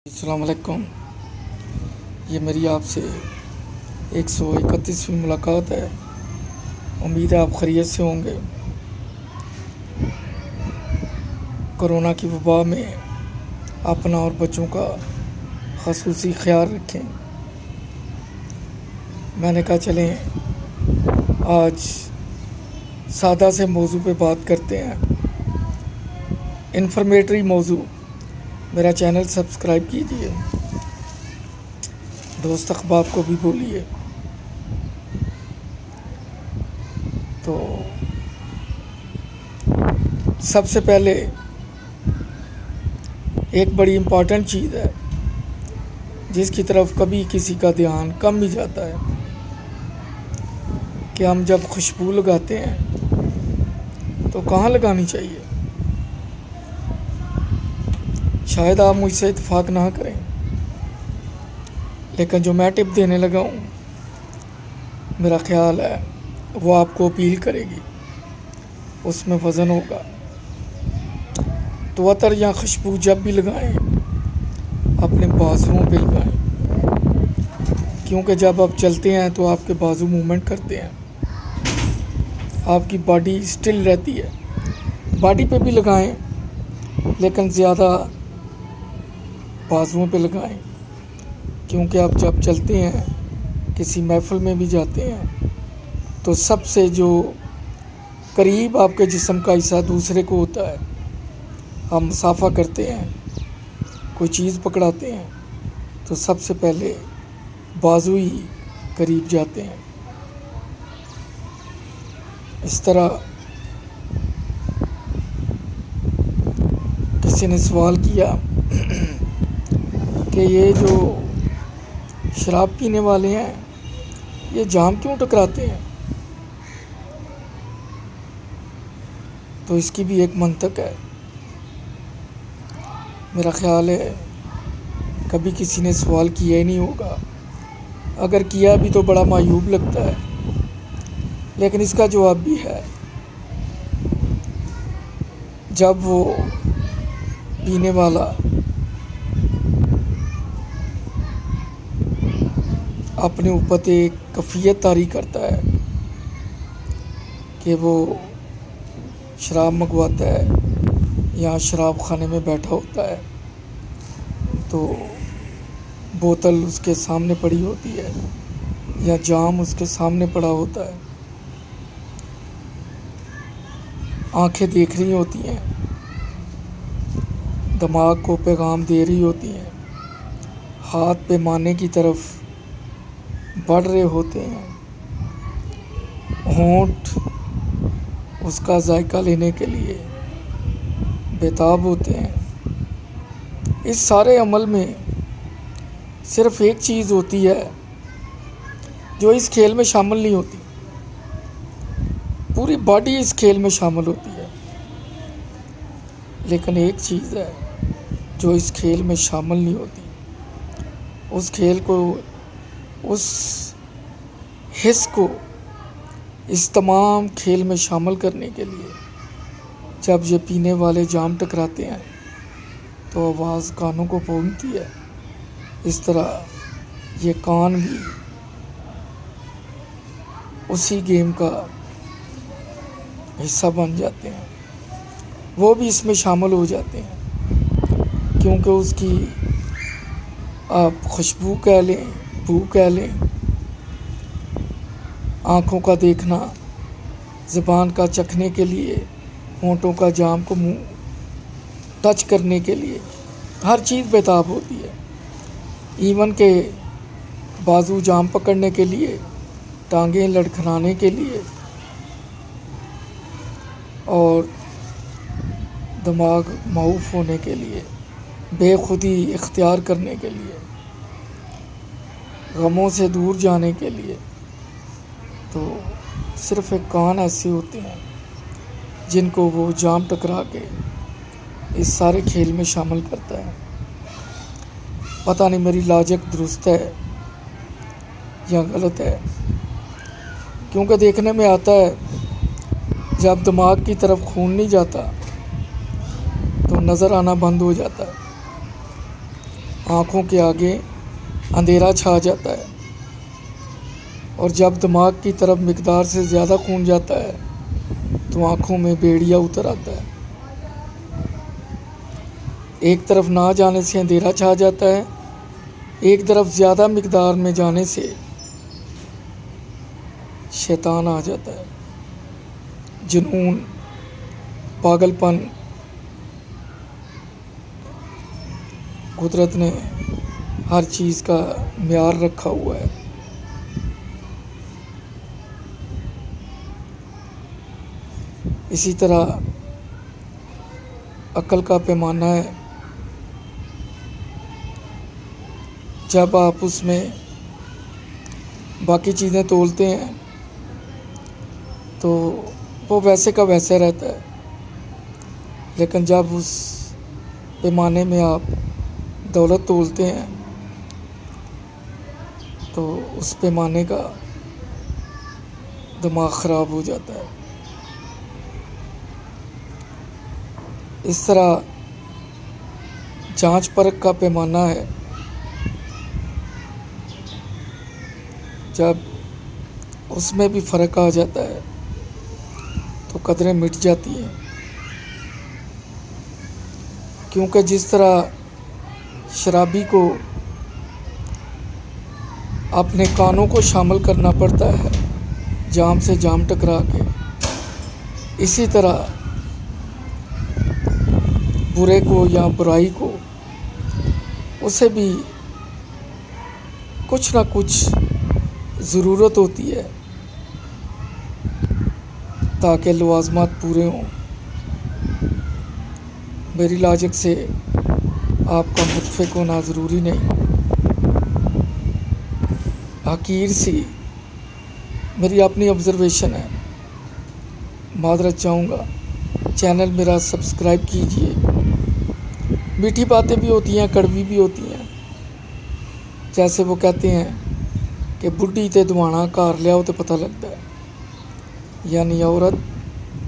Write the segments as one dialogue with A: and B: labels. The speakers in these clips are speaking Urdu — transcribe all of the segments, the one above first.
A: السلام علیکم. یہ میری آپ سے 131ویں ملاقات ہے. امید ہے آپ خیریت سے ہوں گے. کرونا کی وبا میں اپنا اور بچوں کا خصوصی خیال رکھیں. میں نے کہا چلیں آج سادہ سے موضوع پہ بات کرتے ہیں. انفارمیٹری موضوع. میرا چینل سبسکرائب کیجیے. دوست احباب کو بھی بولیے. تو سب سے پہلے ایک بڑی امپورٹنٹ چیز ہے جس کی طرف کبھی کسی کا دھیان کم ہی جاتا ہے کہ ہم جب خوشبو لگاتے ہیں تو کہاں لگانی چاہیے. شاید آپ مجھ سے اتفاق نہ کریں لیکن جو میں ٹپ دینے لگا ہوں میرا خیال ہے وہ آپ کو اپیل کرے گی. اس میں وزن ہوگا. تو عطر یا خوشبو جب بھی لگائیں اپنے بازوؤں پہ لگائیں کیونکہ جب آپ چلتے ہیں تو آپ کے بازو موومنٹ کرتے ہیں. آپ کی باڈی اسٹل رہتی ہے. باڈی پہ بھی لگائیں لیکن زیادہ بازوؤں پہ لگائیں کیونکہ آپ جب چلتے ہیں کسی محفل میں بھی جاتے ہیں تو سب سے جو قریب آپ کے جسم کا حصہ دوسرے کو ہوتا ہے. ہم مسافہ کرتے ہیں کوئی چیز پکڑاتے ہیں تو سب سے پہلے بازو ہی قریب جاتے ہیں. اس طرح کسی نے سوال کیا کہ یہ جو شراب پینے والے ہیں یہ جام کیوں ٹکراتے ہیں. تو اس کی بھی ایک منطق ہے. میرا خیال ہے کبھی کسی نے سوال کیا ہی نہیں ہوگا. اگر کیا بھی تو بڑا معیوب لگتا ہے لیکن اس کا جواب بھی ہے. جب وہ پینے والا اپنے اوپر ایک کیفیت طاری کرتا ہے کہ وہ شراب منگواتا ہے یا شراب خانے میں بیٹھا ہوتا ہے تو بوتل اس کے سامنے پڑی ہوتی ہے یا جام اس کے سامنے پڑا ہوتا ہے. آنکھیں دیکھ رہی ہوتی ہیں, دماغ کو پیغام دے رہی ہوتی ہیں, ہاتھ پیمانے کی طرف بڑھ رہے ہوتے ہیں, ہونٹ اس کا ذائقہ لینے کے لیے بےتاب ہوتے ہیں. اس سارے عمل میں صرف ایک چیز ہوتی ہے جو اس کھیل میں شامل نہیں ہوتی. پوری باڈی اس کھیل میں شامل ہوتی ہے لیکن ایک چیز ہے جو اس کھیل میں شامل نہیں ہوتی. اس کھیل کو, اس حص کو اس تمام کھیل میں شامل کرنے کے لیے جب یہ پینے والے جام ٹکراتے ہیں تو آواز کانوں کو پہنچتی ہے. اس طرح یہ کان بھی اسی گیم کا حصہ بن جاتے ہیں. وہ بھی اس میں شامل ہو جاتے ہیں کیونکہ اس کی آپ خوشبو کہہ لیں, بو کہہ لیں, آنکھوں کا دیکھنا, زبان کا چکھنے کے لیے, ہونٹوں کا جام کو منہ ٹچ کرنے کے لیے ہر چیز بےتاب ہوتی ہے. ایون کہ بازو جام پکڑنے کے لیے, ٹانگیں لڑکھڑانے کے لیے اور دماغ معوف ہونے کے لیے, بے خودی اختیار کرنے کے لیے, غموں سے دور جانے کے لیے. تو صرف ایک کان ایسے ہوتے ہیں جن کو وہ جام ٹکرا کے اس سارے کھیل میں شامل کرتا ہے. پتہ نہیں میری لاجک درست ہے یا غلط ہے کیونکہ دیکھنے میں آتا ہے جب دماغ کی طرف خون نہیں جاتا تو نظر آنا بند ہو جاتا ہے. آنکھوں کے آگے اندھیرا چھا جاتا ہے، اور جب دماغ کی طرف مقدار سے زیادہ خون جاتا ہے تو آنکھوں میں بیڑیا اتر آتا ہے۔ ایک طرف نہ جانے سے اندھیرا چھا جاتا ہے، ایک طرف زیادہ مقدار میں جانے سے شیطان آ جاتا ہے۔ جنون، پاگل پن، قدرت نے ہر چیز کا معیار رکھا ہوا ہے۔ اسی طرح عقل کا پیمانہ ہے، جب آپ اس میں باقی چیزیں تولتے ہیں تو وہ ویسے کا ویسے رہتا ہے، لیکن جب اس پیمانے میں آپ دولت تولتے ہیں تو اس پیمانے کا دماغ خراب ہو جاتا ہے۔ اس طرح جانچ پرکھ کا پیمانہ ہے، جب اس میں بھی فرق آ جاتا ہے تو قدریں مٹ جاتی ہیں، کیونکہ جس طرح شرابی کو اپنے کانوں کو شامل کرنا پڑتا ہے جام سے جام ٹکرا کے، اسی طرح برے کو یا برائی کو اسے بھی کچھ نہ کچھ ضرورت ہوتی ہے تاکہ لوازمات پورے ہوں۔ میری لاجک سے آپ کا متفق ہونا ضروری نہیں۔ حقیر سی میری اپنی آبزرویشن ہے، معذرت چاہوں گا، چینل میرا سبسکرائب کیجئے۔ میٹھی باتیں بھی ہوتی ہیں، کڑوی بھی ہوتی ہیں، جیسے وہ کہتے ہیں کہ بڈھی تے دوانا کار لیاؤ تو پتہ لگتا ہے، یعنی عورت،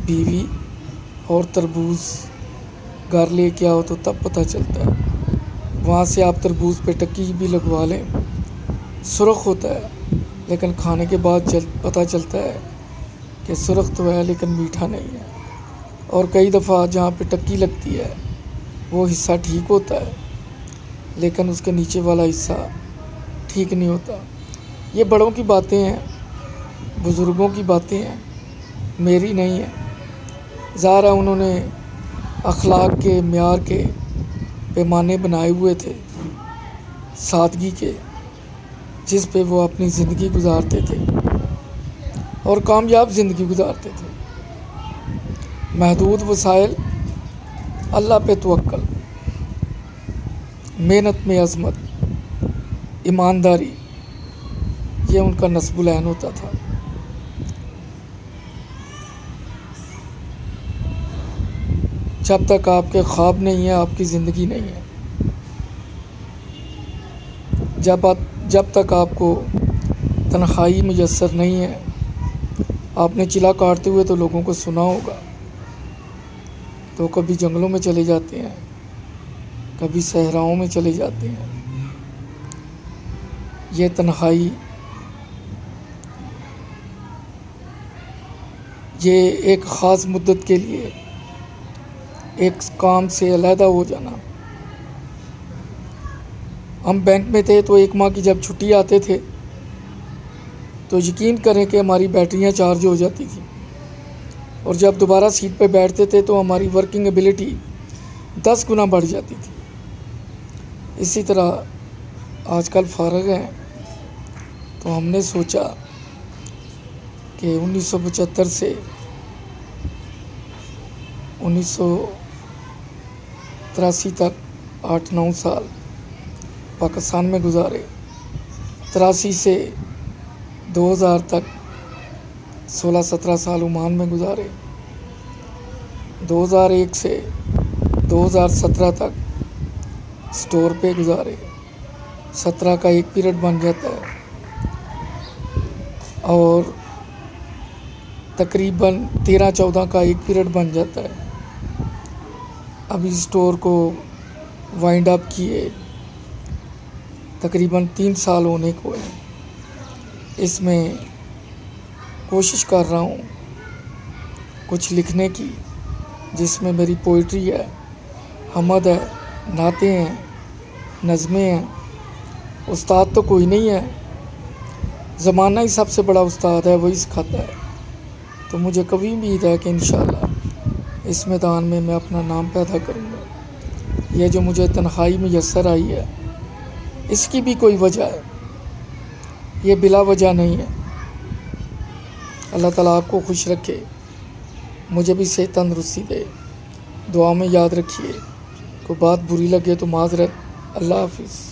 A: بیوی اور تربوز گھر لے کے آؤ تو تب پتہ چلتا ہے۔ وہاں سے آپ تربوز پہ ٹکی بھی لگوا لیں، سرخ ہوتا ہے، لیکن کھانے کے بعد پتہ چلتا ہے کہ سرخ تو ہے لیکن میٹھا نہیں ہے۔ اور کئی دفعہ جہاں پہ ٹکی لگتی ہے وہ حصہ ٹھیک ہوتا ہے لیکن اس کے نیچے والا حصہ ٹھیک نہیں ہوتا۔ یہ بڑوں کی باتیں ہیں، بزرگوں کی باتیں ہیں، میری نہیں ہیں۔ ظاہر ہے انہوں نے اخلاق کے معیار کے پیمانے بنائے ہوئے تھے، سادگی کے، جس پہ وہ اپنی زندگی گزارتے تھے اور کامیاب زندگی گزارتے تھے۔ محدود وسائل، اللہ پہ توکل، محنت میں عظمت، ایمانداری، یہ ان کا نصب العین ہوتا تھا۔ جب تک آپ کے خواب نہیں ہیں آپ کی زندگی نہیں ہے۔ جب تک آپ کو تنہائی میسر نہیں ہے، آپ نے چلا کاٹتے ہوئے تو لوگوں کو سنا ہوگا، تو کبھی جنگلوں میں چلے جاتے ہیں، کبھی صحراؤں میں چلے جاتے ہیں۔ یہ تنہائی، یہ ایک خاص مدت کے لیے ایک کام سے علیحدہ ہو جانا۔ ہم بینک میں تھے تو ایک ماہ کی جب چھٹی آتے تھے تو یقین کریں کہ ہماری بیٹریاں چارج ہو جاتی تھیں، اور جب دوبارہ سیٹ پہ بیٹھتے تھے تو ہماری ورکنگ ایبلٹی 10 گنا بڑھ جاتی تھی۔ اسی طرح آج کل فارغ ہیں تو ہم نے سوچا کہ 1975 سے 1983 تک 8-9 سال پاکستان میں گزارے، 83 سے 2000 تک 16-17 سال عمان میں گزارے، 2001 سے 2017 تک اسٹور پہ گزارے۔ 17 کا ایک پیریڈ بن جاتا ہے اور تقریباً 13-14 کا ایک پیریڈ بن جاتا ہے۔ ابھی اسٹور کو وائنڈ اپ کیے تقریباً 3 سال ہونے کو ہے۔ اس میں کوشش کر رہا ہوں کچھ لکھنے کی، جس میں میری پوئٹری ہے، حمد ہے، نعتیں ہیں، نظمیں ہیں۔ استاد تو کوئی نہیں ہے، زمانہ ہی سب سے بڑا استاد ہے، وہی سکھاتا ہے۔ تو مجھے کبھی امید ہے کہ انشاءاللہ اس میدان میں اپنا نام پیدا کروں گا۔ یہ جو مجھے تنہائی میسر آئی ہے، اس کی بھی کوئی وجہ ہے، یہ بلا وجہ نہیں ہے۔ اللہ تعالیٰ آپ کو خوش رکھے، مجھے بھی صحت تندرستی دے۔ دعا میں یاد رکھیے، کوئی بات بری لگے تو معذرت۔ اللہ حافظ۔